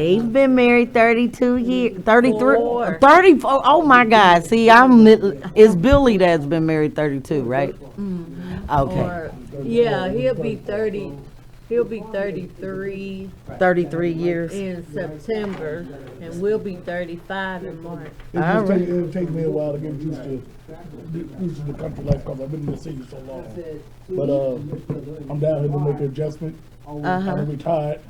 They've been married 32 years, 33, Four. 34. Oh my God. See, it's Billy that's been married 32, right? Okay. Or, yeah, he'll be 30. He'll be 33 33 years. in September, and we'll be 35 in March. It'll take me a while to get used to the country life because I've been in the city so long. But I'm down here to make an adjustment. I'm retired.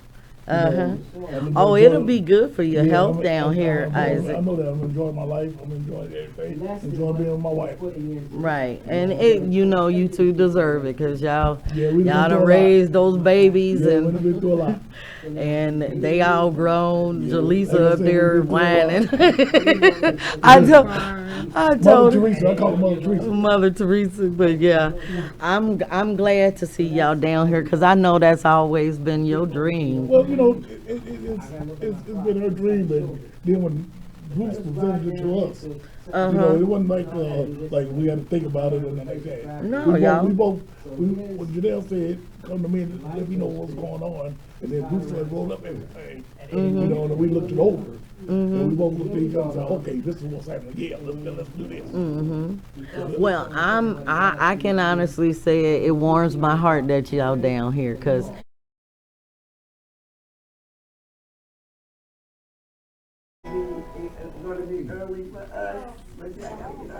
Oh, it'll be good for your health down here, I Isaac. know that. I'm enjoying my life. I'm enjoying everything. Enjoying being with my wife. Right. And you two deserve it because y'all Yeah, we done been through a lot. raised those babies Yeah, and we've been through a lot. and they all grown. Yeah, Jaleesa like I up said, there we been whining. I told Mother her. Teresa, I call her Mother Teresa. Mother Teresa, but yeah, I'm glad to see y'all down here because I know that's always been your dream. Well, it's been her dream, but then when Bruce presented it to us, it wasn't like we had to think about it and then like that. No, When Janelle said, come to me and let me know what's going on, and then Bruce said, roll up everything, and then we looked it over. And we both looked at each other and said, okay, this is what's happening. Yeah, let's do this. Well, I can honestly say it warms my heart that y'all down here because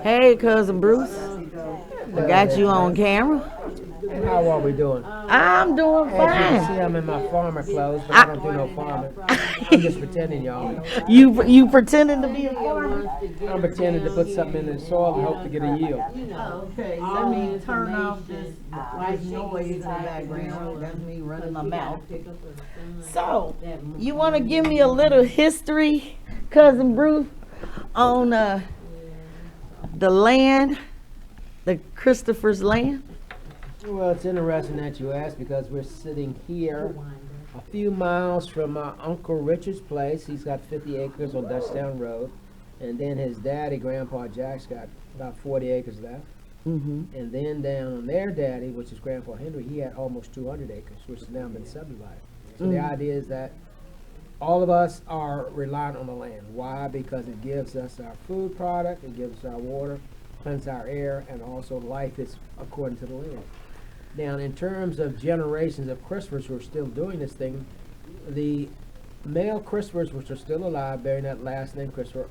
hey, cousin Bruce, I got you on camera. How are we doing? I'm doing As you can see, fine. I'm in my farmer clothes, but I don't do no farming. I'm just pretending, y'all. You pretending to be a farmer? I'm pretending to put something in the soil and hope to get a yield. Okay, let me turn off this white noise in the background. That's me running my mouth. So, you want to give me a little history, cousin Bruce, on the land, the Christopher's land? Well, it's interesting that you asked because we're sitting here a few miles from my Uncle Richard's place. He's got 50 acres on Dutchtown Road. And then his daddy, Grandpa Jack's got about 40 acres left. Mm-hmm. And then down on their daddy, which is Grandpa Henry, he had almost 200 acres, which has now been subdivided. So the idea is that all of us are reliant on the land. Why? Because it gives us our food product, it gives us our water, cleanses our air, and also life is according to the land. Now, in terms of generations of Christopher's who are still doing this thing, the male Christopher's which are still alive, bearing that last name Christopher,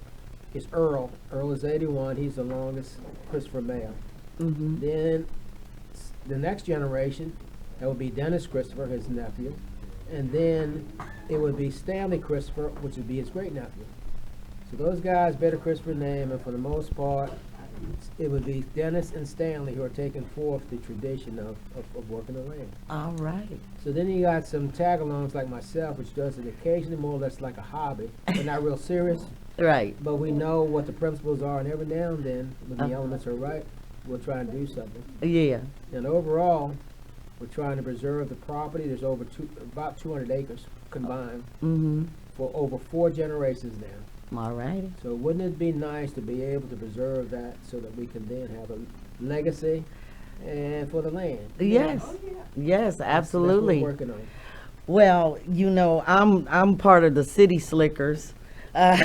is Earl. Earl is 81. He's the longest Christopher male. Mm-hmm. Then the next generation, that would be Dennis Christopher, his nephew. And then it would be Stanley Christopher, which would be his great nephew. So those guys bear the Christopher name, and for the most part, it would be Dennis and Stanley who are taking forth the tradition of working the land. All right. So then you got some tag-alongs like myself, which does it occasionally more or less like a hobby, but not real serious. Right. But we know what the principles are, and every now and then, when the elements are right, we'll try and do something. Yeah. And overall, we're trying to preserve the property. There's about 200 acres combined Mm-hmm. for over 4 generations now. All righty. So wouldn't it be nice to be able to preserve that so that we can then have a legacy and for the land? Yes. Yes, That's absolutely. what we're working on. Well, I'm part of the city slickers. Yeah, I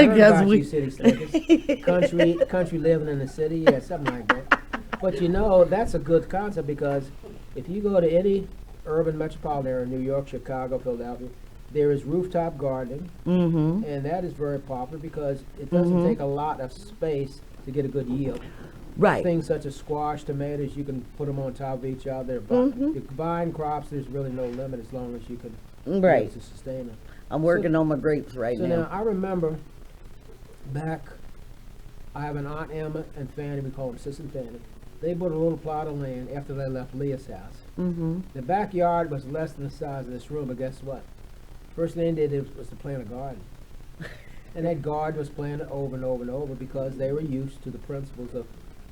heard about we you city slickers. country living in the city, yeah, something like that. But that's a good concept because if you go to any urban metropolitan area, New York, Chicago, Philadelphia, there is rooftop gardening, Mm-hmm. and that is very popular because it doesn't take a lot of space to get a good yield. Right. Things such as squash, tomatoes, you can put them on top of each other. Mhm. You combine crops, there's really no limit as long as you can be Right. able to sustain them. I'm working on my grapes right So now. now I remember back, I have an Aunt Emma and Fanny, we call them Sis and Fanny. They bought a little plot of land after they left Leah's house. Mm-hmm. The backyard was less than the size of this room, but guess what? First thing they did was to plant a garden. And that garden was planted over and over and over because they were used to the principles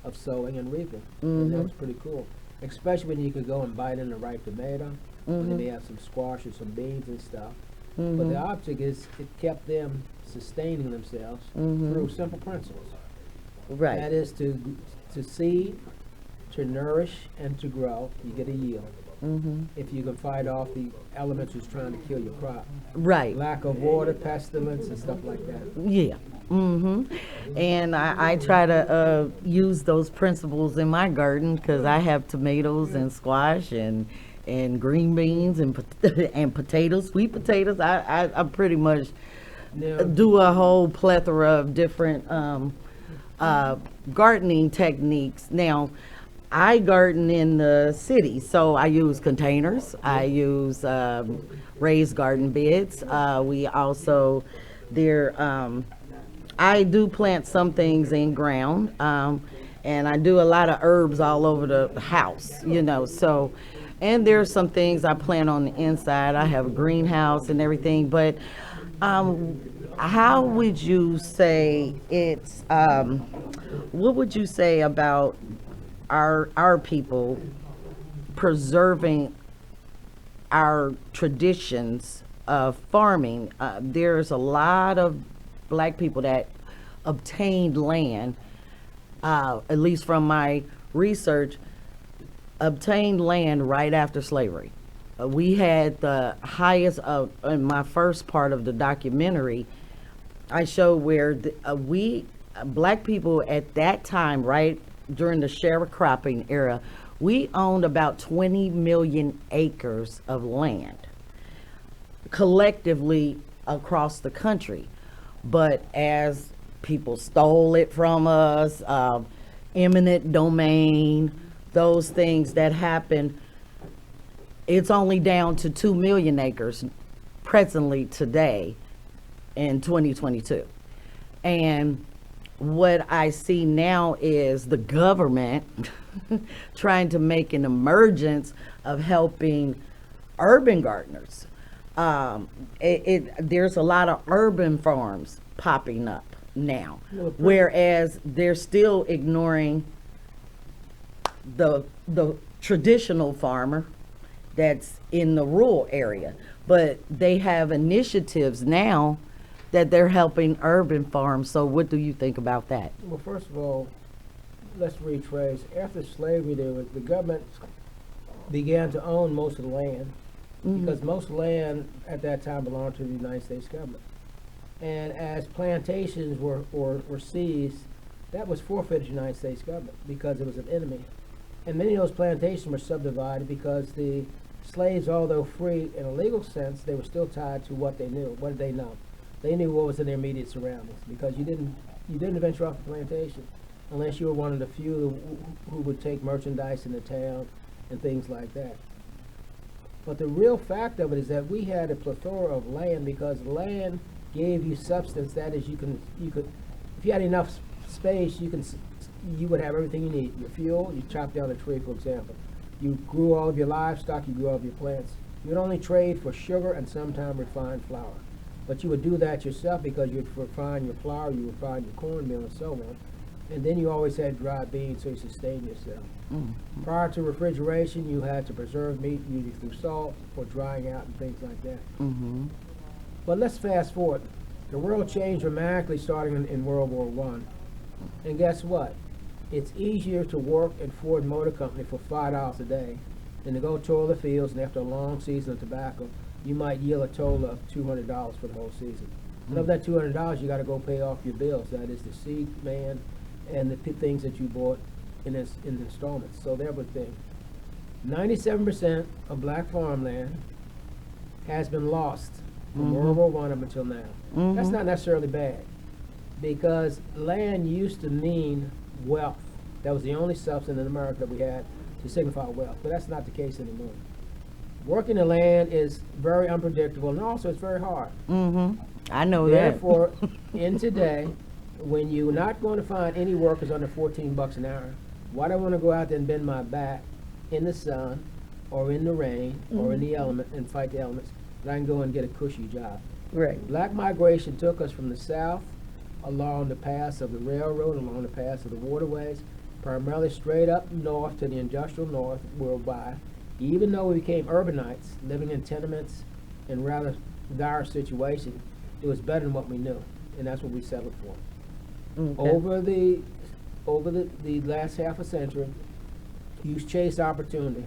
of sowing and reaping. And that Mhm. was pretty cool. Especially when you could go and bite in a ripe tomato, and they Mhm. may have some squash or some beans and stuff. But Mhm. the object is it kept them sustaining themselves Mhm. through simple principles. Right. That is to seed, to nourish, and to grow. You get a yield. if you can fight off the elements who's trying to kill your crop. Right. Lack of water, pestilence, and stuff like that. Yeah. And I try to use those principles in my garden because I have tomatoes and squash and green beans and and potatoes, sweet potatoes. I pretty much Now, do a whole plethora of different gardening techniques. Now, I garden in the city, so I use containers. I use raised garden beds. We also I do plant some things in ground, and I do a lot of herbs all over the house, you know. So, and there's some things I plant on the inside. I have a greenhouse and everything, but how would you say it's? What would you say about our people preserving our traditions of farming? There's a lot of Black people that obtained land, at least from my research, obtained land right after slavery. We had the highest in my first part of the documentary, I show where Black people at that time, right during the sharecropping era, we owned about 20 million acres of land collectively across the country. But as people stole it from us, eminent domain, those things that happened, it's only down to 2 million acres presently today in 2022. And what I see now is the government trying to make an emergence of helping urban gardeners. There's a lot of urban farms popping up now, whereas they're still ignoring the traditional farmer that's in the rural area. But they have initiatives now that they're helping urban farms. So what do you think about that? well, first of all, let's retrace. After slavery, the government began to own most of the land, because most land at that time belonged to the United States government. And as plantations were seized, that was forfeited to the United States government because it was an enemy. And many of those plantations were subdivided because the slaves, although free in a legal sense, they were still tied to what they knew. What did they know? They knew what was in their immediate surroundings, because you didn't venture off the plantation unless you were one of the few who would take merchandise into town and things like that. But the real fact of it is that we had a plethora of land, because land gave you substance. That is, you could, if you had enough space, you would have everything you need. Your fuel, you chop down a tree, for example. You grew all of your livestock, you grew all of your plants. You would only trade for sugar and sometimes refined flour. But you would do that yourself, because you'd refine your flour, you would refine your cornmeal, and so on. And then you always had dried beans, so you sustained yourself. Prior to refrigeration, you had to preserve meat, usually through salt or drying out and things like that. But let's fast forward. The world changed dramatically starting in World War I. And guess what? It's easier to work at Ford Motor Company for $5 a day than to go toil the fields, and after a long season of tobacco, you might yield a total of $200 for the whole season. And of that $200, you got to go pay off your bills. That is the seed man and the things that you bought in installments. So that was thing. 97% of Black farmland has been lost from World War I up until now. That's not necessarily bad, because land used to mean wealth. That was the only substance in America that we had to signify wealth, but that's not the case anymore. Working the land is very unpredictable, and also it's very hard. I know Therefore, in today, when you're not going to find any workers under $14 an hour, why do I want to go out there and bend my back in the sun or in the rain or in the element and fight the elements, but I can go and get a cushy job? Right. Black migration took us from the south along the paths of the railroad, along the paths of the waterways, primarily straight up north to the industrial north worldwide. Even though we became urbanites, living in tenements in rather dire situations, it was better than what we knew, and that's what we settled for. Over the last half a century, you chased opportunity.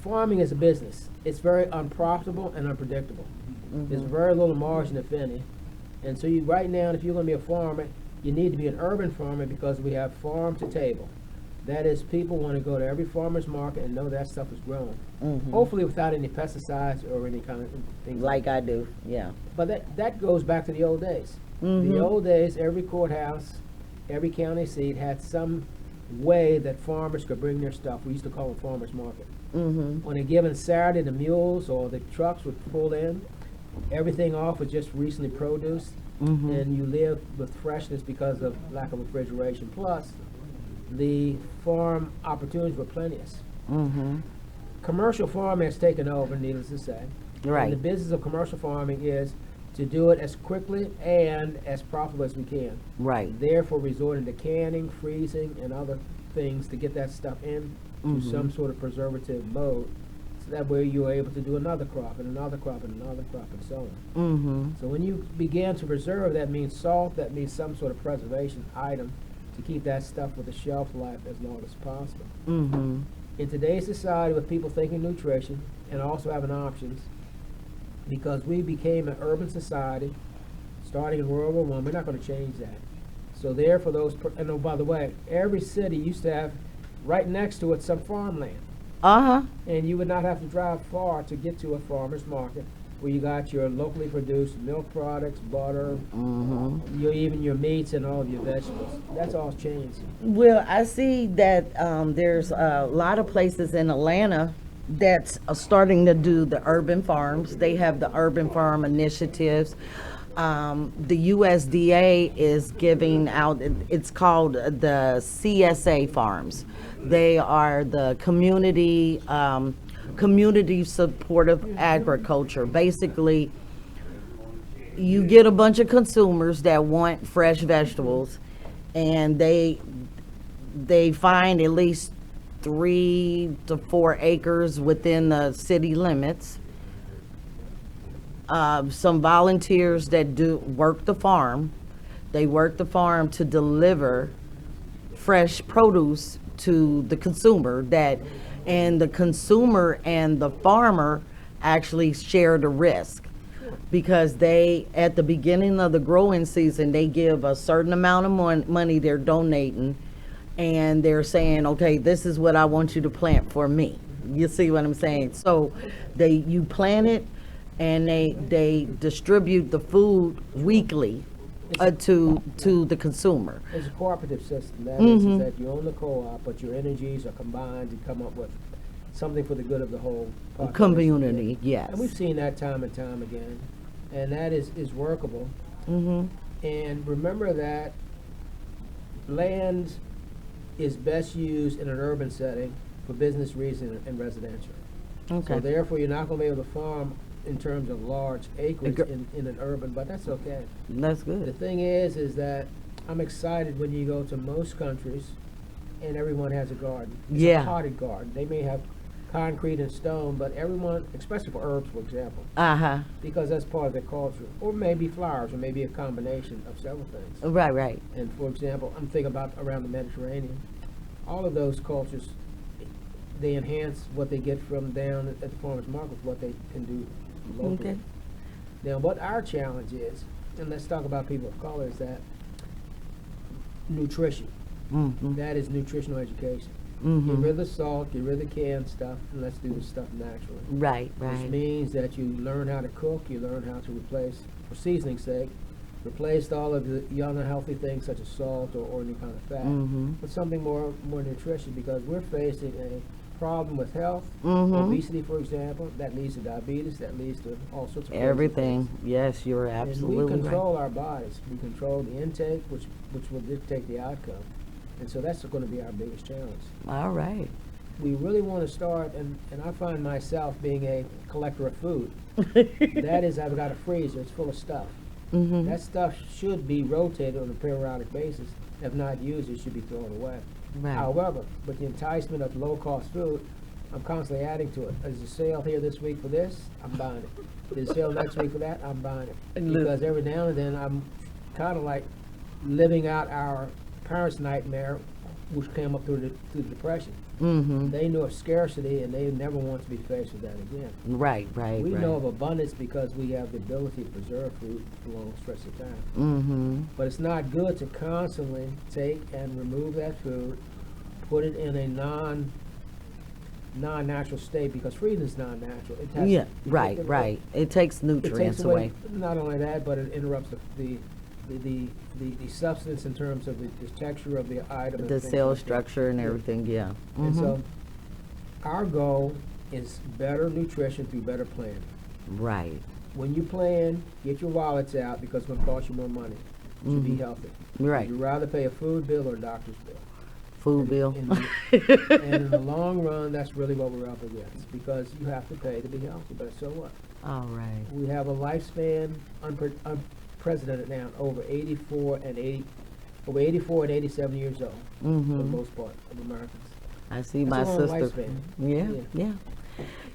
farming is a business. It's very unprofitable and unpredictable. There's very little margin, if any. And so right now, if you're gonna be a farmer, you need to be an urban farmer because we have farm to table. That is, people wanna go to every farmer's market and know that stuff is grown. Hopefully without any pesticides or any kind of things. Like I do, yeah. But that goes back to the old days. The old days, every courthouse, every county seat had some way that farmers could bring their stuff. We used to call it farmers market. On a given Saturday, the mules or the trucks would pull in. Everything off was just recently produced, and you live with freshness because of lack of refrigeration. Plus, the farm opportunities were plenteous. Commercial farming has taken over, needless to say. Right. And the business of commercial farming is to do it as quickly and as profitable as we can. Right. Therefore, resorting to canning, freezing, and other things to get that stuff in to some sort of preservative mode. So that way you're able to do another crop and another crop and another crop and so on. So when you begin to preserve, that means salt, that means some sort of preservation item to keep that stuff with a shelf life as long as possible. In today's society, with people thinking nutrition and also having options, because we became an urban society, starting in World War I, we're not going to change that. So therefore those, and oh, by the way, every city used to have right next to it some farmland. And you would not have to drive far to get to a farmer's market where you got your locally produced milk products, butter, even your meats and all of your vegetables. That's all changed. Well, I see that there's a lot of places in Atlanta that's starting to do the urban farms. They have the urban farm initiatives. The USDA is giving out, it's called the CSA farms. They are the community supportive agriculture. Basically, you get a bunch of consumers that want fresh vegetables, and they find at least 3 to 4 acres within the city limits. Some volunteers that do work the farm. They work the farm to deliver fresh produce to the consumer, and the consumer and the farmer actually share the risk, because they, at the beginning of the growing season, they give a certain amount of money they're donating, and they're saying, okay, this is what I want you to plant for me. You see what I'm saying? So you plant it, and they distribute the food weekly to the consumer. It's a cooperative system. That is that you own the co-op, but your energies are combined to come up with something for the good of the whole community. Yes. And we've seen that time and time again, and that is workable. And remember that land is best used in an urban setting for business reasons and residential. So therefore, you're not going to be able to farm in terms of large acreage in an urban, but that's okay. That's good. The thing is that I'm excited when you go to most countries and everyone has a garden. It's a potted garden. They may have concrete and stone, but everyone, especially for herbs, for example, because that's part of their culture, or maybe flowers, or maybe a combination of several things. Right. And for example, I'm thinking about around the Mediterranean. All of those cultures, they enhance what they get from down at the farmer's market, what they can do locally. Now, what our challenge is, and let's talk about people of color, is that nutrition. That is nutritional education. Get rid of the salt, get rid of the canned stuff, and let's do the stuff naturally. Right. Which means that you learn how to cook, you learn how to replace, for seasoning's sake, replace all of the unhealthy things such as salt or any kind of fat with something more nutrition, because we're facing a problem with health, obesity, for example, that leads to diabetes, that leads to all sorts of everything. Yes, you're absolutely right. And we control right. our bodies. We control the intake, which will dictate the outcome. And so that's going to be our biggest challenge. All right. We really want to start, and I find myself being a collector of food. That is, I've got a freezer, it's full of stuff. That stuff should be rotated on a periodic basis. If not used, it should be thrown away. Right. However, with the enticement of low-cost food, I'm constantly adding to it. There's a sale here this week for this, I'm buying it. There's a sale next week for that, I'm buying it. Because every now and then I'm kind of like living out our parents' nightmare which came up through the Depression. Mm-hmm. They knew of scarcity, and they never want to be faced with that again. Right. We know of abundance because we have the ability to preserve food for a long stretch of time. Mm-hmm. But it's not good to constantly take and remove that food, put it in a non-natural state, because freezing is non-natural. It has Yeah, right. It takes It nutrients takes away. not only that, but it interrupts the substance in terms of the texture of the item. and The things cell like that. structure and Yeah. everything, yeah. And Mhm. so, our goal is better nutrition through better planning. Right. When you plan, get your wallets out, because it's gonna cost you more money to be healthy. Right. Would you rather pay a food bill or a doctor's bill? Food bill. And in the long run, that's really what we're up against, because you have to pay to be healthy, but so what? All right. We have a lifespan unprecedented now, over 84 and 87 years old, for the Mm-hmm. most part of Americans. I see That's my a long sister. lifespan. Yeah.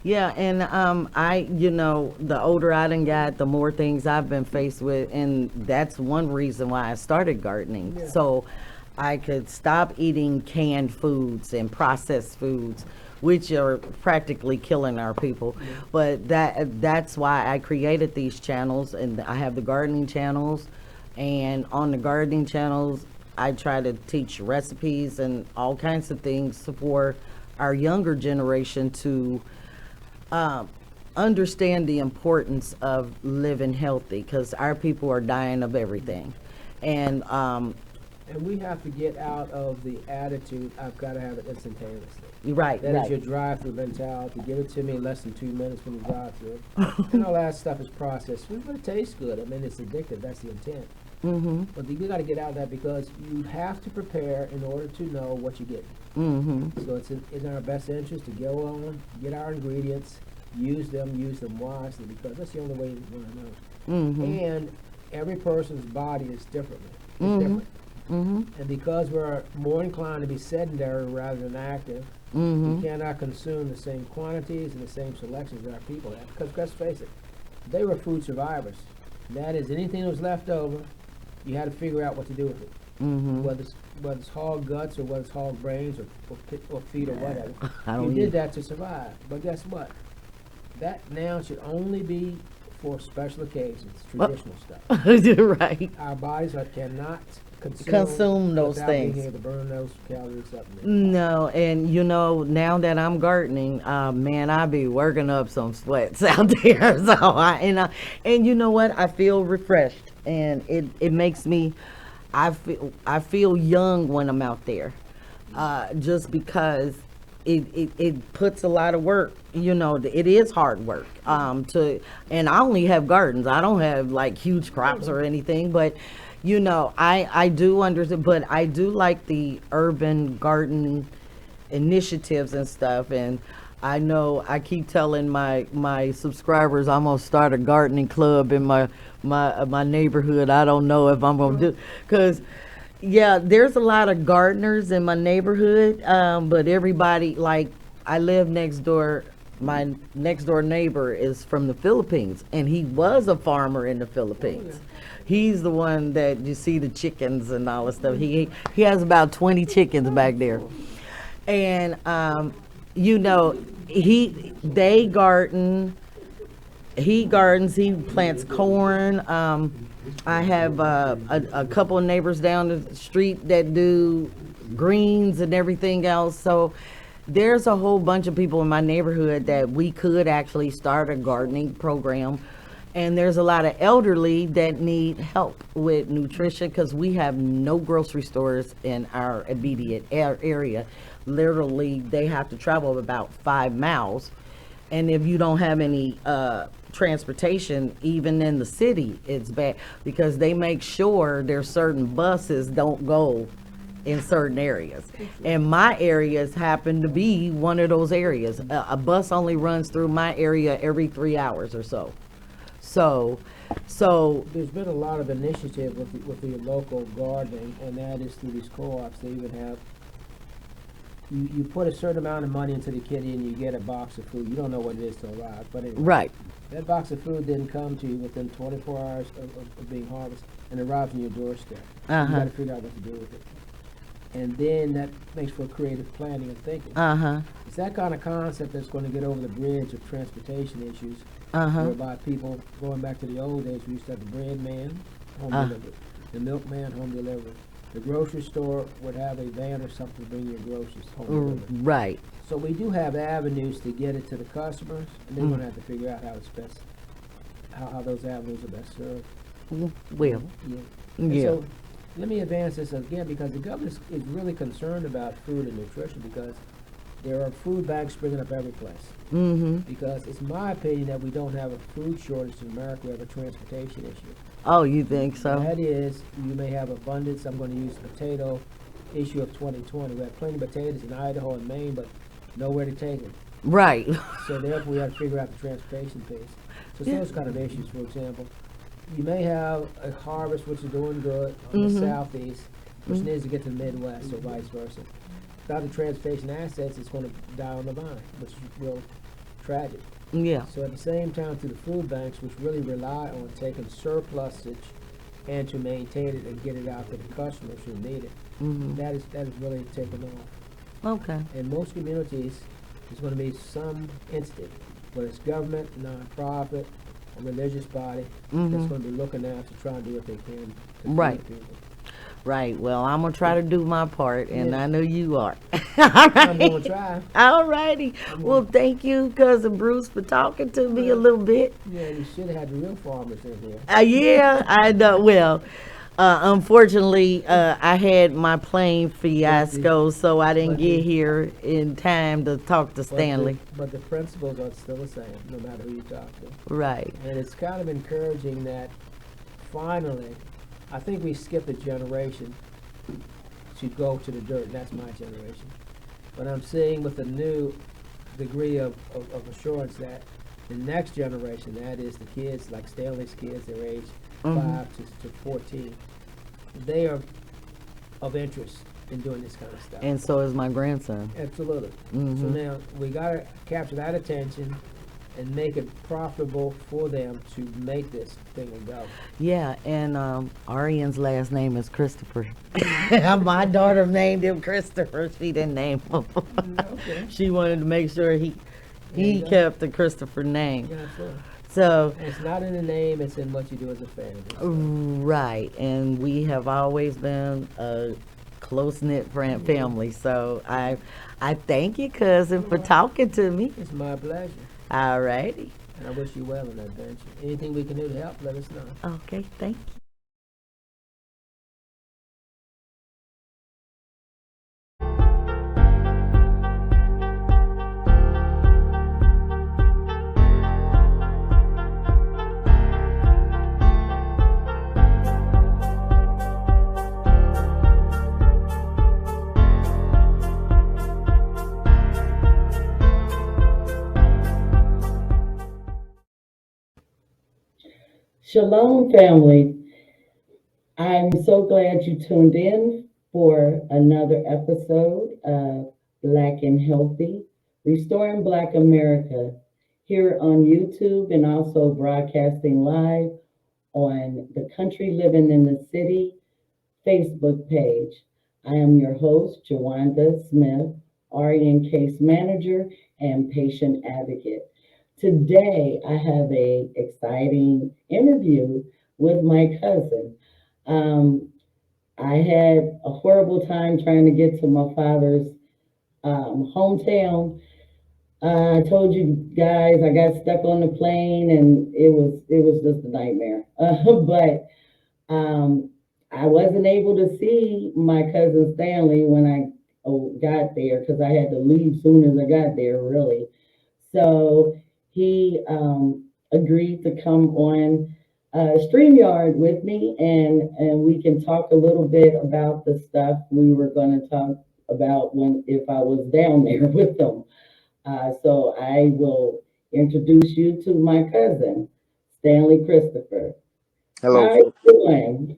Yeah, and the older I done got, the more things I've been faced with, and that's one reason why I started gardening. Yeah. So I could stop eating canned foods and processed foods, which are practically killing our people. But that's why I created these channels, and I have the gardening channels, and on the gardening channels, I try to teach recipes and all kinds of things for our younger generation to understand the importance of living healthy, because our people are dying of everything. And And we have to get out of the attitude, I've got to have it instantaneously. right, That is right. your drive-through mentality. Give it to me in less than 2 minutes when you drive through. And all that stuff is processed. But it tastes good. I mean, it's addictive. That's the intent. Mm-hmm. But you got to get out of that, because you have to prepare in order to know what you get. Mm-hmm. So it's in our best interest to go on, get our ingredients, use them wisely, because that's the only way you want to know. Mm-hmm. And every person's body is different. It's Mhm. different. Mm-hmm. And because we're more inclined to be sedentary rather than active, Mm-hmm. we cannot consume the same quantities and the same selections that our people have. Because let's face it, they were food survivors. That is, anything that was left over, you had to figure out what to do with it. Mm-hmm. Whether it's hog guts or whether it's hog brains or feet or whatever. I You don't did eat. that to survive. But guess what? That now should only be for special occasions, traditional stuff. Right. Our bodies cannot Consume those without things. being able to burn those calories up. in there. No, and now that I'm gardening, man, I be working up some sweats out there. So and you know what? I feel refreshed, and it makes me, I feel young when I'm out there, just because it puts a lot of work. It is hard work. And I only have gardens. I don't have like huge crops or anything, but. I do understand, but I do like the urban garden initiatives and stuff. And I know I keep telling my subscribers I'm gonna start a gardening club in my neighborhood. I don't know if I'm gonna do, because there's a lot of gardeners in my neighborhood, but everybody, like, I live next door. My next door neighbor is from the Philippines, and he was a farmer in the Philippines. He's the one that you see the chickens and all that stuff. He has about 20 chickens back there. And they garden. He gardens, he plants corn. I have a couple of neighbors down the street that do greens and everything else. So there's a whole bunch of people in my neighborhood that we could actually start a gardening program. And there's a lot of elderly that need help with nutrition, because we have no grocery stores in our immediate area. Literally, they have to travel about 5 miles. And if you don't have any transportation, even in the city, it's bad, because they make sure there's certain buses don't go in certain areas. And my areas happen to be one of those areas. A bus only runs through my area every 3 hours or so. So There's been a lot of initiative with the local gardening, and that is through these co-ops. They even have, you put a certain amount of money into the kitty and you get a box of food. You don't know what it is till it arrives, but anyway, right. that box of food didn't come to you within 24 hours of being harvested, and it arrives on your doorstep. You Uh-huh. got to figure out what to do with it. and then that makes for creative planning and thinking. Uh-huh. It's that kind of concept that's going to get over the bridge of transportation issues, Uh-huh. whereby people, going back to the old days, we used to have the bread man, home delivery, the milkman, home delivery. The grocery store would have a van or something to bring your groceries home delivered. Right. So we do have avenues to get it to the customers, and they're going to have to figure out how it's best, how those avenues are best served. Well, Yeah. And yeah. so let me advance this again, because the government is really concerned about food and nutrition, because there are food banks springing up every place. Mm-hmm. Because it's my opinion that we don't have a food shortage in America, we have a transportation issue. Oh, you think so? That is, you may have abundance. I'm going to use the potato issue of 2020. We have plenty of potatoes in Idaho and Maine, but nowhere to take them. Right. So therefore, we have to figure out the transportation piece. So it's those kind of issues. For example, you may have a harvest which is doing good on the southeast, which needs to get to the Midwest, or vice versa. Without the transportation assets, it's going to die on the vine, which is real tragic. Yeah. So at the same time, to the food banks, which really rely on taking surplusage and to maintain it and get it out to the customers who need it, that is really taken off. Okay. In most communities, there's going to be some entity, whether it's government, nonprofit, a religious body, that's going to be looking out to try and do what they can to feed Right. people. Right. Well, I'm gonna try to do my part, and Yeah. I know you are. I'm going to try. All righty. Well, thank you, Cousin Bruce, for talking to me a little bit. Yeah, you should have had the real farmers in here. Yeah, I know. Well, unfortunately, I had my plane fiasco, so I didn't get here in time to talk to Stanley. But the principles are still the same, no matter who you talk to. Right. And it's kind of encouraging that finally, I think we skipped a generation to go to the dirt, and that's my generation. But I'm seeing with a new degree of assurance that the next generation, that is the kids, like Stanley's kids, their age 5 to 14, they are of interest in doing this kind of stuff. And so is my grandson. Absolutely. So now we gotta capture that attention and make it profitable for them to make this thing go. Yeah, and Arian's last name is Christopher. My daughter named him Christopher. She didn't name him. Okay. She wanted to make sure he you go. kept the Christopher name. Yeah, sure. So, And it's not in the name, it's in what you do as a family. right, and we have always been a close-knit family. So I thank you, cousin, for talking to me. It's my pleasure. All righty. And I wish you well in that venture. Anything we can do to help, let us know. Okay, thank you. Shalom, family. I'm so glad you tuned in for another episode of Black and Healthy, Restoring Black America, here on YouTube and also broadcasting live on the Country Living in the City Facebook page. I am your host, Jawanda Smith, RN Case Manager and Patient Advocate. Today, I have a exciting interview with my cousin. I had a horrible time trying to get to my father's hometown. I told you guys I got stuck on the plane, and it was just a nightmare. But I wasn't able to see my cousin Stanley when I got there, because I had to leave soon as I got there, really. So he agreed to come on StreamYard with me, and we can talk a little bit about the stuff we were going to talk about if I was down there with them. So I will introduce you to my cousin, Stanley Christopher. Hello, How you doing?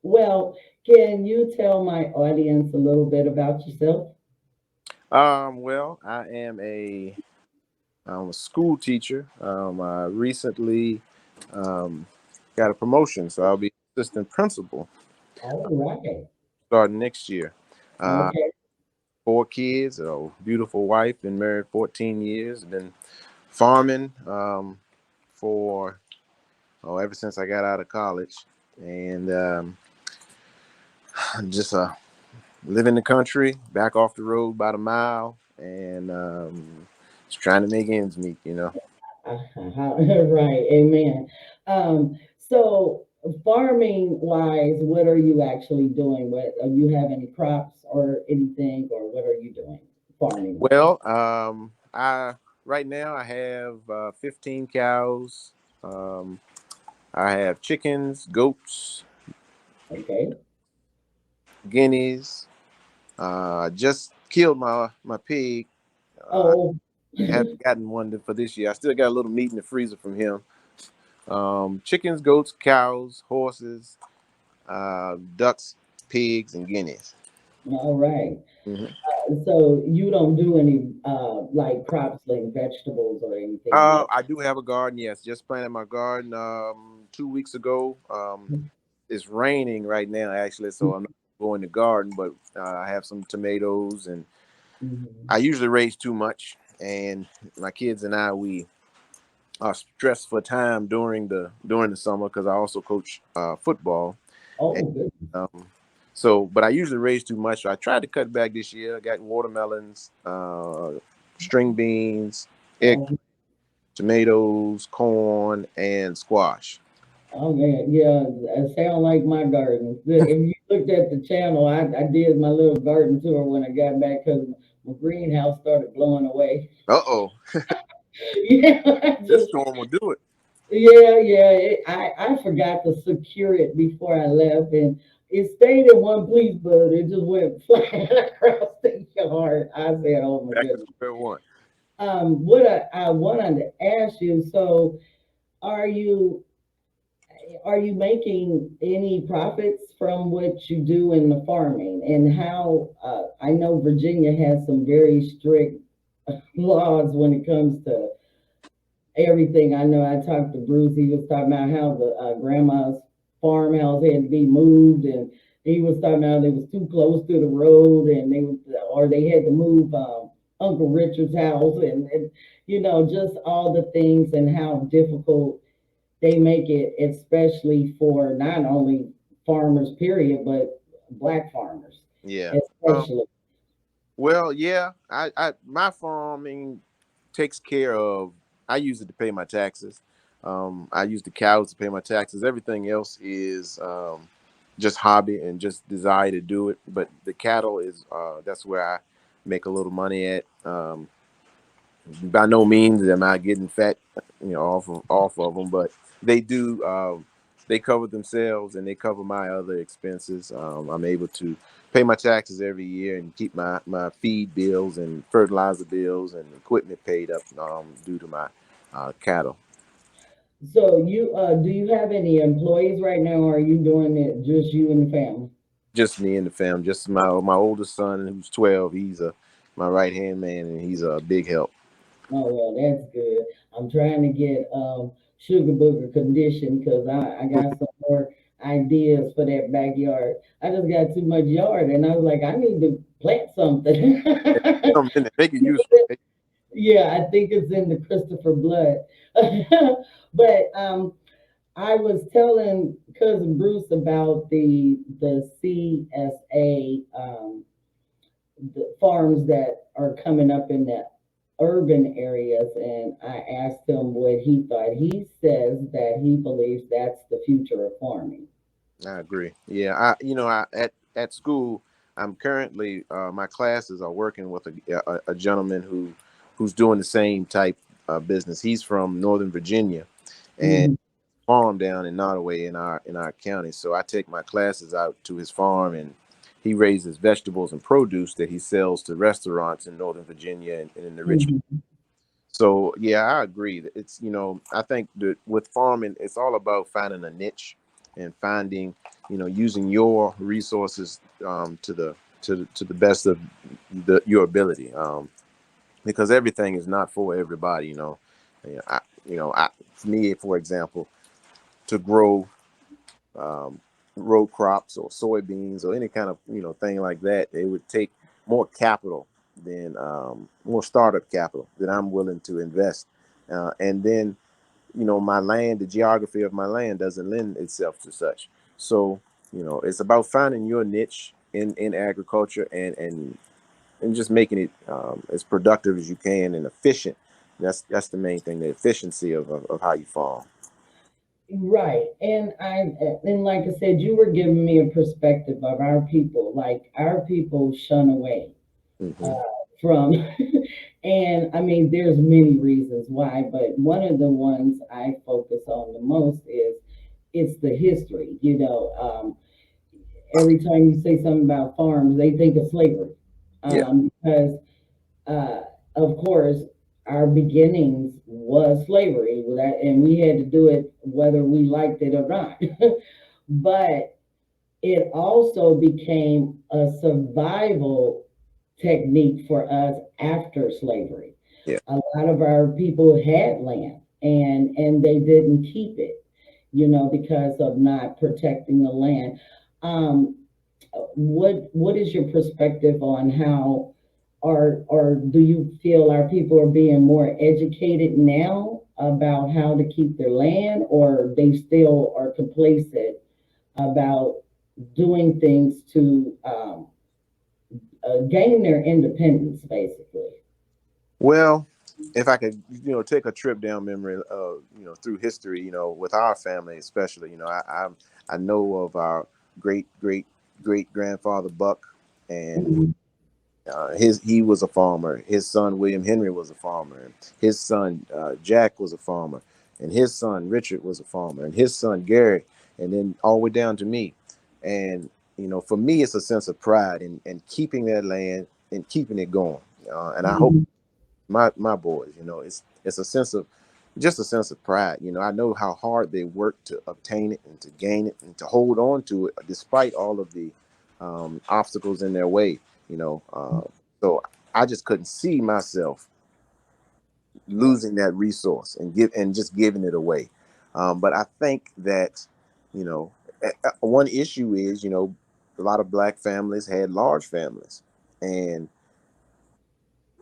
Well, can you tell my audience a little bit about yourself? Well, I am I'm a school teacher. I recently got a promotion, so I'll be assistant principal All right. starting next year. Okay. 4 kids, a beautiful wife, been married 14 years, been farming for ever since I got out of college, and just live in the country, back off the road about a mile, and just trying to make ends meet, you know. Right. Amen. So farming wise, what are you actually doing? What you have any crops or anything, or what are you doing farming wise? Well, I right now I have 15 cows. Um, I have chickens, goats, Okay. guineas. Just killed my pig. Oh, Haven't gotten one for this year. I still got a little meat in the freezer from him. Chickens, goats, cows, horses, ducks, pigs, and guineas. all right. Hmm. So you don't do any like crops like vegetables or anything like I do have a garden. Yes, just planted my garden 2 weeks ago. It's raining right now, actually, so I'm not going to garden. But I have some tomatoes, and Mhm. I usually raise too much. And my kids and I, we are stressed for time during the summer because I also coach football. And, Oh, good. um, but I usually raise too much. So I tried to cut back this year. I got watermelons, string beans, egg, Oh, tomatoes, corn, and squash. oh man, yeah, it sound like my garden. If you looked at the channel, I did my little garden tour when I got back because my greenhouse started blowing away. Uh-oh, Yeah, I this just storm will do it. yeah. I forgot to secure it before I left, and it stayed in one place, but it just went flying across the yard. I said, "Oh my Back to goodness." square one. What I wanted to ask you, so are you are you making any profits from what you do in the farming? And how I know Virginia has some very strict laws when it comes to everything. I know I talked to Bruce. He was talking about how the grandma's farmhouse had to be moved, and he was talking about it was too close to the road, and they had to move Uncle Richard's house, and just all the things and how difficult they make it, especially for not only farmers, period, but black farmers, Yeah. especially. Well, yeah. My farming takes care of. I use it to pay my taxes. I use the cows to pay my taxes. Everything else is just hobby and just desire to do it. But the cattle is that's where I make a little money at. By no means am I getting fat, off of them, but they do. They cover themselves and they cover my other expenses. I'm able to pay my taxes every year and keep my feed bills and fertilizer bills and equipment paid up due to my cattle. So you do you have any employees right now, or are you doing it just you and the family? Just me and the family. Just my oldest son, who's 12. He's my right hand man, and he's a big help. Oh well, that's good. I'm trying to get sugar booger condition because I got some more ideas for that backyard. I just got too much yard, and I was like, I need to plant something. And make it useful. Yeah, I think it's in the Christopher blood. But I was telling cousin Bruce about the CSA the farms that are coming up in the urban areas, and I asked him what he thought. He says that he believes that's the future of farming. I agree. Yeah, I at school, I'm currently my classes are working with a gentleman who's doing the same type of business. He's from Northern Virginia and Mhm. farm down in Nottoway in our county. So I take my classes out to his farm, and he raises vegetables and produce that he sells to restaurants in Northern Virginia and in the Richmond. Mhm. So yeah, I agree. It's I think that with farming, it's all about finding a niche and finding, using your resources to the best of your ability. Because everything is not for everybody. Yeah, for me, for example, to grow row crops or soybeans or any kind of thing like that, it would take more capital than more startup capital that I'm willing to invest. And then my land, the geography of my land doesn't lend itself to such. So it's about finding your niche in agriculture and just making it as productive as you can and efficient. That's the main thing, the efficiency of how you farm. Right. And like I said, you were giving me a perspective of our people. Like our people shun away Mm-hmm. uh, from, and I mean, there's many reasons why, but one of the ones I focus on the most is it's the history. Every time you say something about farms, they think of slavery, Yeah. because uh, of course, our beginnings was slavery, and we had to do it whether we liked it or not. But it also became a survival technique for us after slavery. Yeah. A lot of our people had land, and they didn't keep it, because of not protecting the land. Um, what is your perspective on how, or do you feel our people are being more educated now about how to keep their land, or they still are complacent about doing things to gain their independence, basically? Well, if I could, take a trip down memory, through history, with our family especially, I know of our great great great grandfather Buck, and Mhm. he was a farmer. His son William Henry was a farmer. And his son Jack was a farmer, and his son Richard was a farmer, and his son Gary, and then all the way down to me. And for me, it's a sense of pride in keeping that land and keeping it going. And I hope Mhm. my boys, it's a sense of just a sense of pride. I know how hard they work to obtain it and to gain it and to hold on to it despite all of the obstacles in their way. So I just couldn't see myself losing that resource and just giving it away. But I think that one issue is a lot of black families had large families, and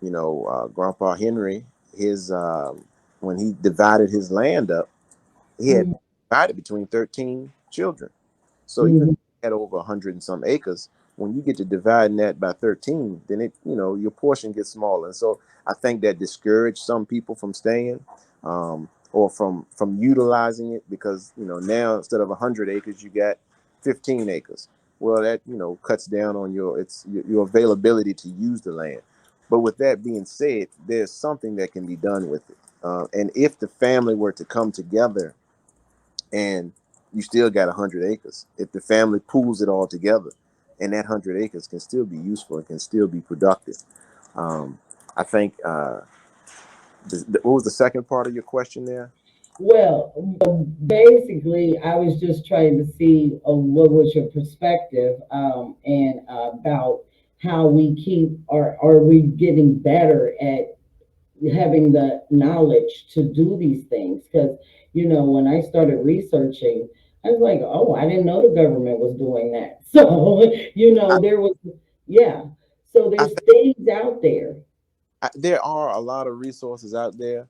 Grandpa Henry, his when he divided his land up, he had Mhm. divided between 13 children. So even if Mhm. you had over 100 and some acres, when you get to dividing that by 13, then your portion gets smaller. And so I think that discouraged some people from staying, or from utilizing it, because now instead of 100 acres, you got 15 acres. Well, that cuts down on your availability to use the land. But with that being said, there's something that can be done with it. And if the family were to come together, and you still got 100 acres, if the family pools it all together, and that 100 acres can still be useful and can still be productive. I think, what was the second part of your question there? Well, basically, I was just trying to see what was your perspective, and about how we keep, or are we getting better at having the knowledge to do these things? Because, when I started researching, I was like, oh, I didn't know the government was doing that. So, I, there was, yeah. So I there's think things out there. there are a lot of resources out there,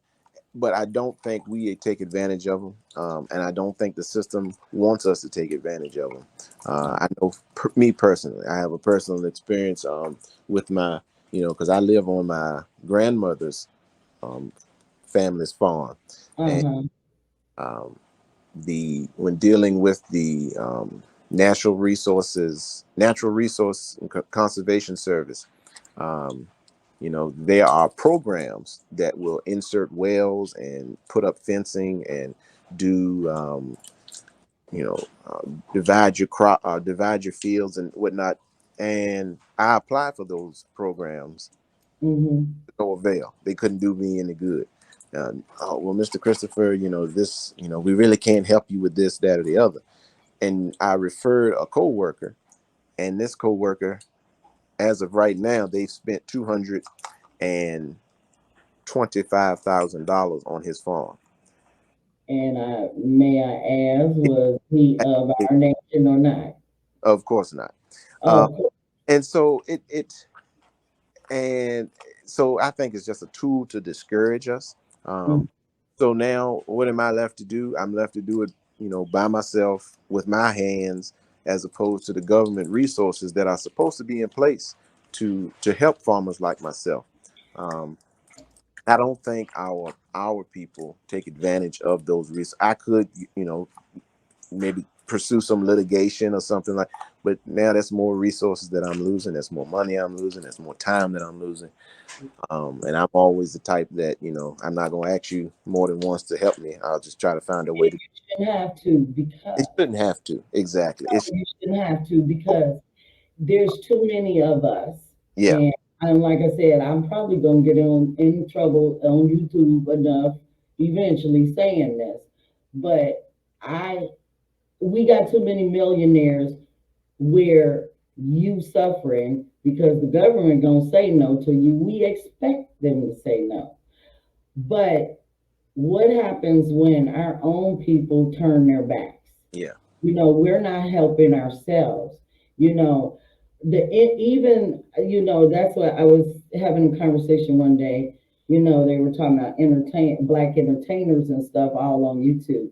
but I don't think we take advantage of them, and I don't think the system wants us to take advantage of them. I know, me personally, I have a personal experience with my, because I live on my grandmother's um, family's farm, and Uh-huh. um, when dealing with the natural resource and conservation service. Um, there are programs that will insert wells and put up fencing and do, you know, divide your fields and whatnot. And I applied for those programs, Mm-hmm. no avail. They couldn't do me any good. Oh, well, Mr. Christopher, we really can't help you with this, that, or the other. And I referred a coworker, and this coworker, as of right now, they've spent $225,000 on his farm. And may I ask, was he of our nation? question or not? Of course not. Oh, And so and so I think it's just a tool to discourage us. mm, So now what am I left to do? I'm left to do it, by myself with my hands, as opposed to the government resources that are supposed to be in place to help farmers like myself. Um, I don't think our people take advantage of those resources. I could, maybe pursue some litigation or something like, but now that's more resources that I'm losing. That's more money I'm losing. That's more time that I'm losing. And I'm always the type that, I'm not going to ask you more than once to help me. I'll just try to find a way you to. shouldn't have to It because shouldn't have to. Exactly. It's you shouldn't have to because there's too many of us. yeah. And like I said, I'm probably gonna get in trouble on YouTube enough eventually saying this. But I we got too many millionaires where you suffering because the government gonna say no to you. We expect them to say no. But what happens when our own people turn their backs? Yeah. We're not helping ourselves. You know, even that's what I was having a conversation one day. They were talking about black entertainers and stuff all on YouTube.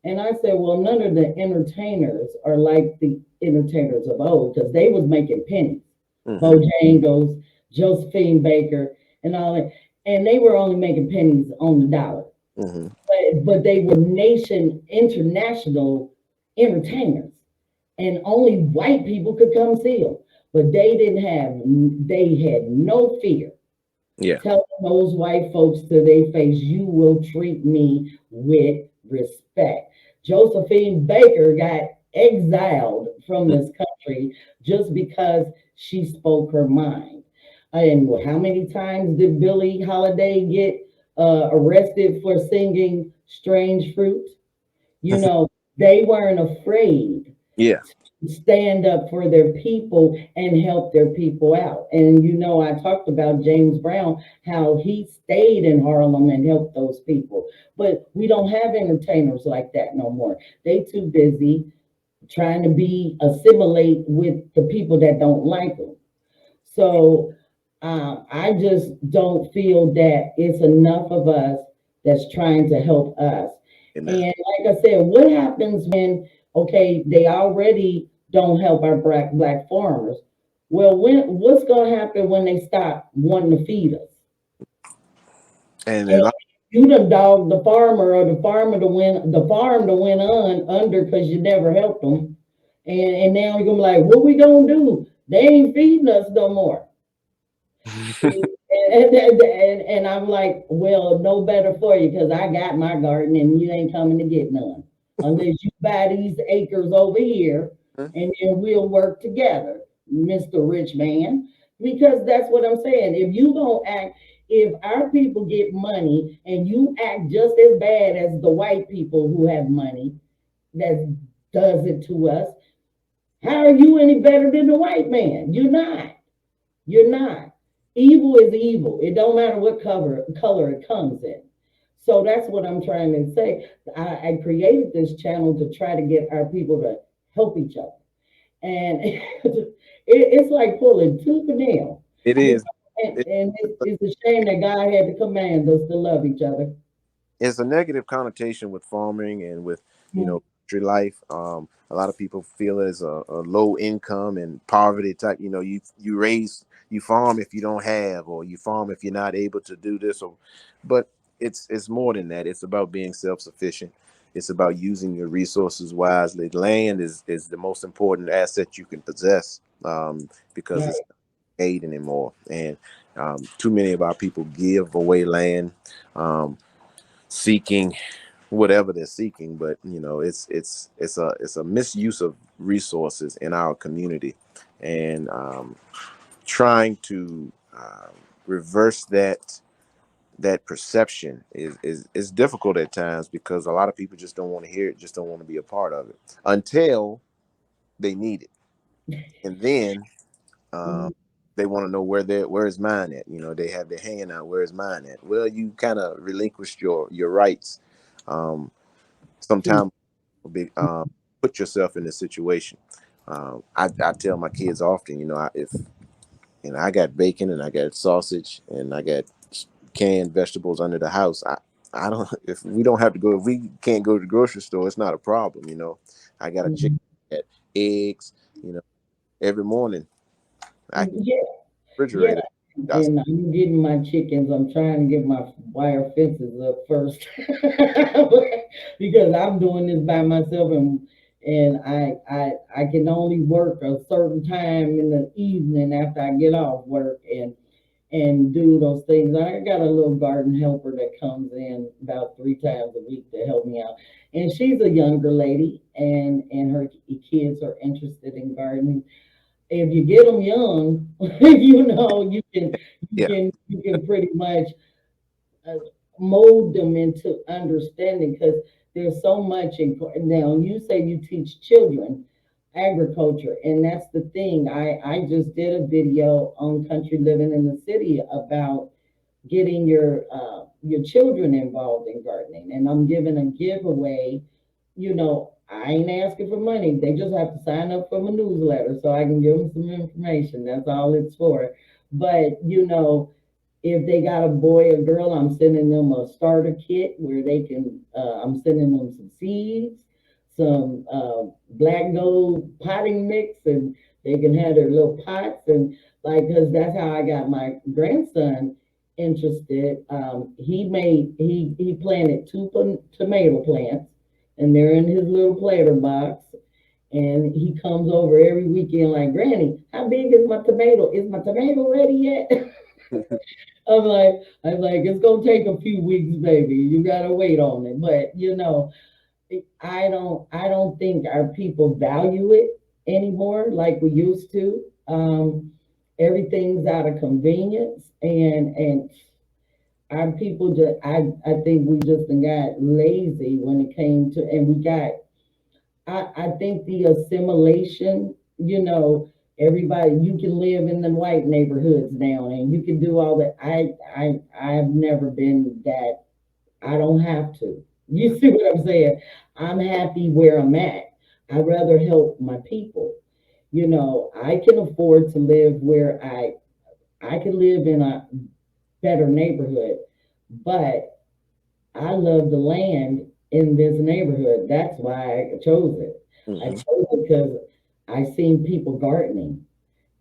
And I said, well, none of the entertainers are like the entertainers of old because they was making pennies. Mm-hmm. Bojangles, Josephine Baker, and all that. And they were only making pennies on the dollar. Mm-hmm. But they were international entertainers. And only white people could come see them. But they had no fear Yeah. telling those white folks to their face, you will treat me with respect. Josephine Baker got exiled from this country just because she spoke her mind. And how many times did Billie Holiday get arrested for singing Strange Fruit? They weren't afraid Yeah. stand up for their people and help their people out. And I talked about James Brown, how he stayed in Harlem and helped those people. But we don't have entertainers like that no more. They too busy trying to assimilate with the people that don't like them. So I just don't feel that it's enough of us that's trying to help us. Amen. And like I said, what happens when, okay, they already don't help our black farmers? Well, what's going to happen when they stop wanting to feed us? And And you done dog the farmer or the farmer to win the farm to win on under because you never helped them. And now you're gonna be like, what we gonna do? They ain't feeding us no more. And I'm like, well, no better for you because I got my garden and you ain't coming to get none unless you buy these acres over here and then we'll work together, Mr. Rich Man. Because that's what I'm saying. If our people get money and you act just as bad as the white people who have money that does it to us, how are you any better than the white man? You're not. You're not. Evil is evil. It don't matter what color it comes in. So that's what I'm trying to say. I created this channel to try to get our people to help each other. And it's like pulling tooth and nail. it is. And it's a shame that God had to command us to love each other. It's a negative connotation with farming and with Mm. country life. A lot of people feel it as a low income and poverty type. You farm if you don't have, or you farm if you're not able to do this. But it's more than that. It's about being self sufficient. It's about using your resources wisely. Land is the most important asset you can possess, because Right. it's not paid anymore, and too many of our people give away land. Seeking whatever they're seeking, but it's a misuse of resources in our community, and trying to reverse that perception is difficult at times, because a lot of people just don't want to hear it, just don't want to be a part of it until they need it, and then Mhm. they want to know where is mine at. They have their hand out, where is mine at. Well, you kind of relinquished your rights. Sometimes put yourself in this situation. I tell my kids often, if I got bacon and I got sausage and I got canned vegetables under the house. I don't, if we can't go to the grocery store, it's not a problem. I got a chicken, got eggs, every morning. I Yeah, yeah. refrigerator. And I'm getting my chickens. I'm trying to get my wire fences up first because I'm doing this by myself, and I can only work a certain time in the evening after I get off work and do those things. I got a little garden helper that comes in about 3 times a week to help me out. And she's a younger lady, and her kids are interested in gardening. If you get them young, Yeah. you can pretty much uh, mold them into understanding because there's so much in now. You say you teach children agriculture, and that's the thing. I just did a video on country living in the city about getting your children involved in gardening, and I'm giving a giveaway. I ain't asking for money. They just have to sign up for my newsletter so I can give them some information. That's all it's for. But if they got a boy or girl, I'm sending them a starter kit where they can. I'm sending them some seeds, some black gold potting mix, and they can have their little pots and because that's how I got my grandson interested. He planted two tomato plants, and they're in his little planter box. And he comes over every weekend like, Granny, how big is my tomato? Is my tomato ready yet? I'm like, it's gonna take a few weeks, baby. You gotta wait on it. But I don't think our people value it anymore like we used to. Everything's out of convenience, and our people just I think we just got lazy when it came to, and we got I think the assimilation, everybody, you can live in the white neighborhoods now and you can do all that. I've never been that. I don't have to. You see what I'm saying? I'm happy where I'm at. I'd rather help my people. I can afford to live where I can live in a better neighborhood, but I love the land in this neighborhood. That's why I chose it. I Mhm. chose it because I seen people gardening,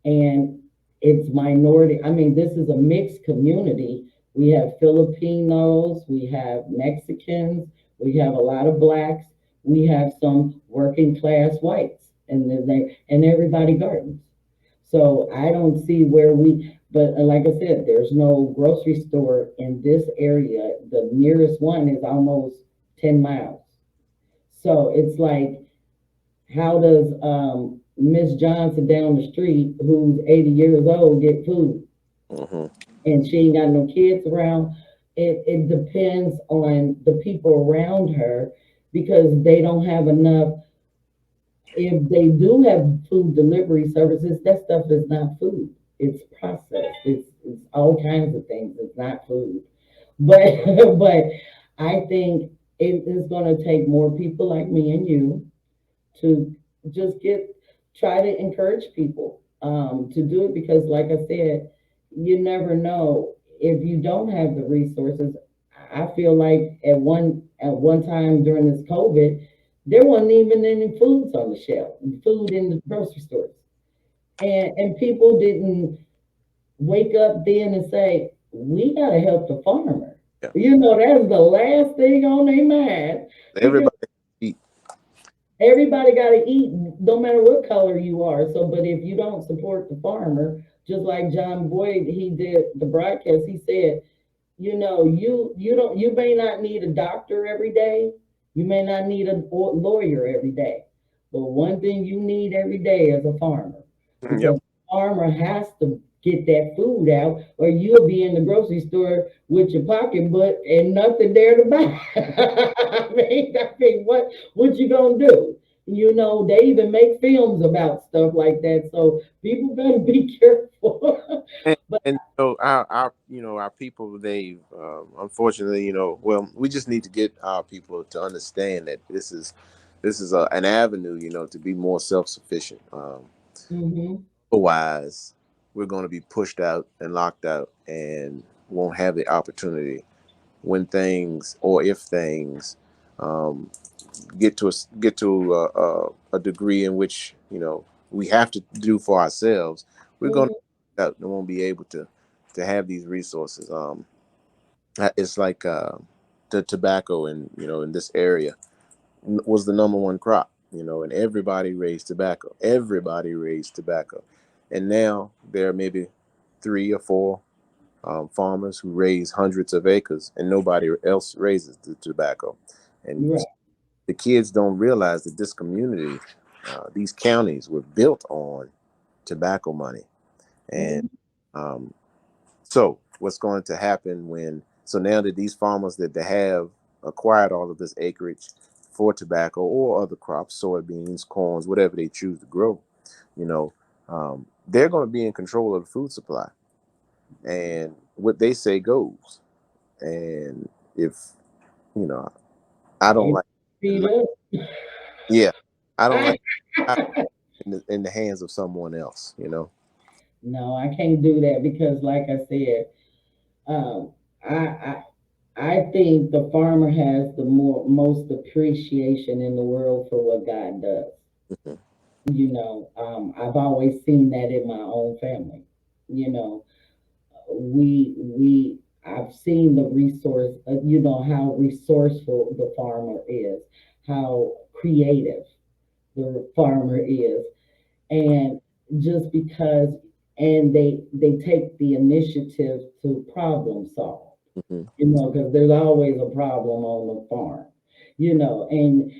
and it's minority. I mean, this is a mixed community. We have Filipinos, we have Mexicans, we have a lot of blacks, we have some working class whites, and everybody gardens. So I don't see where but like I said, there's no grocery store in this area. The nearest one is almost 10 miles. So it's like, how does Miss Johnson down the street, who's 80 years old, get food? Mhm. And she ain't got no kids around. It depends on the people around her because they don't have enough. If they do have food delivery services, that stuff is not food. It's processed. It's all kinds of things. It's not food. But but I think it is going to take more people like me and you to just try to encourage people to do it because, like I said, you never know if you don't have the resources. I feel like at one time during this COVID, there wasn't even any foods on the shelf, food in the grocery stores, and people didn't wake up then and say, we got to help the farmer. Yeah. That's the last thing on their mind because Everybody eat. everybody got to eat, no matter what color you are. So, but if you don't support the farmer, just like John Boyd, he did the broadcast, he said, you may not need a doctor every day, you may not need a lawyer every day, but one thing you need every day is a farmer Yep. because the farmer has to get that food out, or you'll be in the grocery store with your pocketbook and nothing there to buy. I mean, what you gonna do? They even make films about stuff like that, so people better be careful. And so our people, they unfortunately, well, we just need to get our people to understand that an avenue, to be more self-sufficient. Mm-hmm. Otherwise, we're going to be pushed out and locked out, and won't have the opportunity when things, or if things, um, get to a degree in which we have to do for ourselves. We're going to out and won't be able to have these resources. It's like the tobacco in this area was the number one crop, and everybody raised tobacco. Everybody raised tobacco, and now there are maybe 3 or 4 farmers who raise hundreds of acres, and nobody else raises the tobacco. And Right. the kids don't realize that this community, these counties, were built on tobacco money. And so what's going to happen so now that these farmers that they have acquired all of this acreage for tobacco or other crops, soybeans, corns, whatever they choose to grow, they're going to be in control of the food supply, and what they say goes. And if I don't like, yeah, I don't like in the hands of someone else. No, I can't do that because, like I said, um, I, I think the farmer has the most appreciation in the world for what God does. Mhm. I've always seen that in my own family. You know, I've seen the resource. How resourceful the farmer is, how creative the farmer is, and just because, and they take the initiative to problem solve. Mhm. Because there's always a problem on the farm, and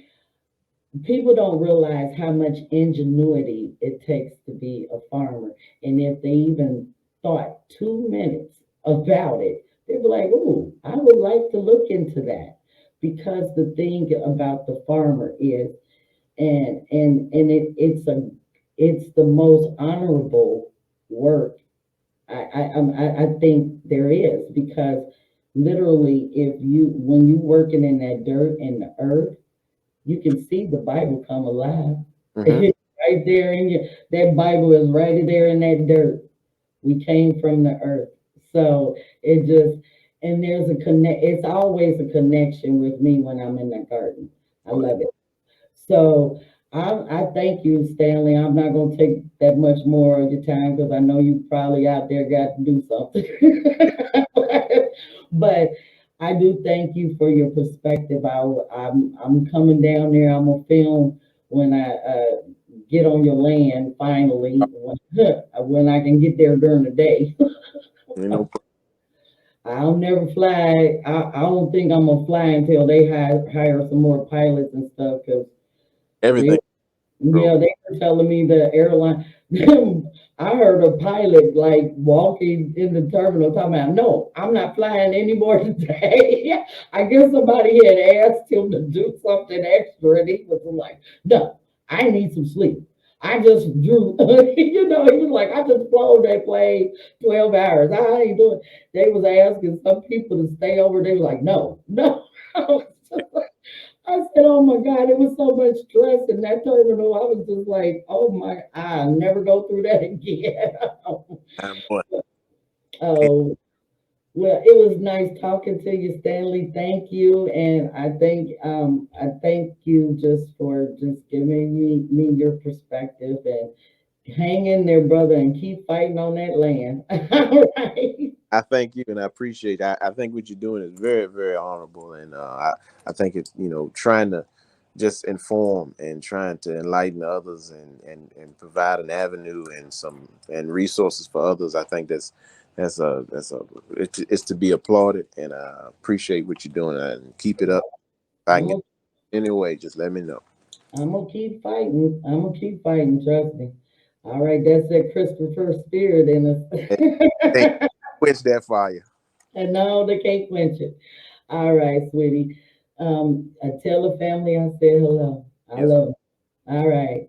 people don't realize how much ingenuity it takes to be a farmer. And if they even thought 2 minutes about it, they'd be like, "Ooh, I would like to look into that." Because the thing about the farmer is, it's the most honorable work I think there is, because literally, when you working in that dirt and the earth, you can see the Bible come alive. Mhm. Right there in you. That Bible is right there in that dirt. We came from the earth. So it just, and there's it's always a connection with me when I'm in the garden. I love it. So I thank you, Stanley. I'm not going to take that much more of your time because I know you probably out there got to do something. But I do thank you for your perspective. I'm coming down there. I'm gonna film when I get on your land finally, when I can get there during the day. You know, I'll never fly. I don't think I'm gonna fly until they hire some more pilots and stuff, because everything, bro. yeah, they were telling me the airline. I heard a pilot like walking in the terminal talking about, "No, I'm not flying anymore today." I guess somebody had asked him to do something extra, and he was like, "No, I need some sleep. I just drew." He was like, "I just flew that plane 12 hours. I ain't doing." They was asking some people to stay over. They were like, "No, no." I said, "Oh my God, it was so much stress in that terminal." I was just like, "Oh my, I'll never go through that again." Boy, Oh, well, it was nice talking to you, Stanley. Thank you. And I thank you just for just giving me your perspective, and hang in there, brother, and keep fighting on that land. All right. I thank you, and I appreciate. I think what you're doing is very, very honorable, and I think it's trying to just inform and trying to enlighten others, and provide an avenue and resources for others. I think it's to be applauded, and I appreciate what you're doing, and keep it up. If I I'm can get gonna, anyway, just let me know. I'm gonna keep fighting. I'm gonna keep fighting. Trust me. All right, that's that Christopher spirit in Hey, hey, us. quench that fire. And no, they can't quench it. All right, sweetie. I tell the family I said hello. I Yes. love them. All right.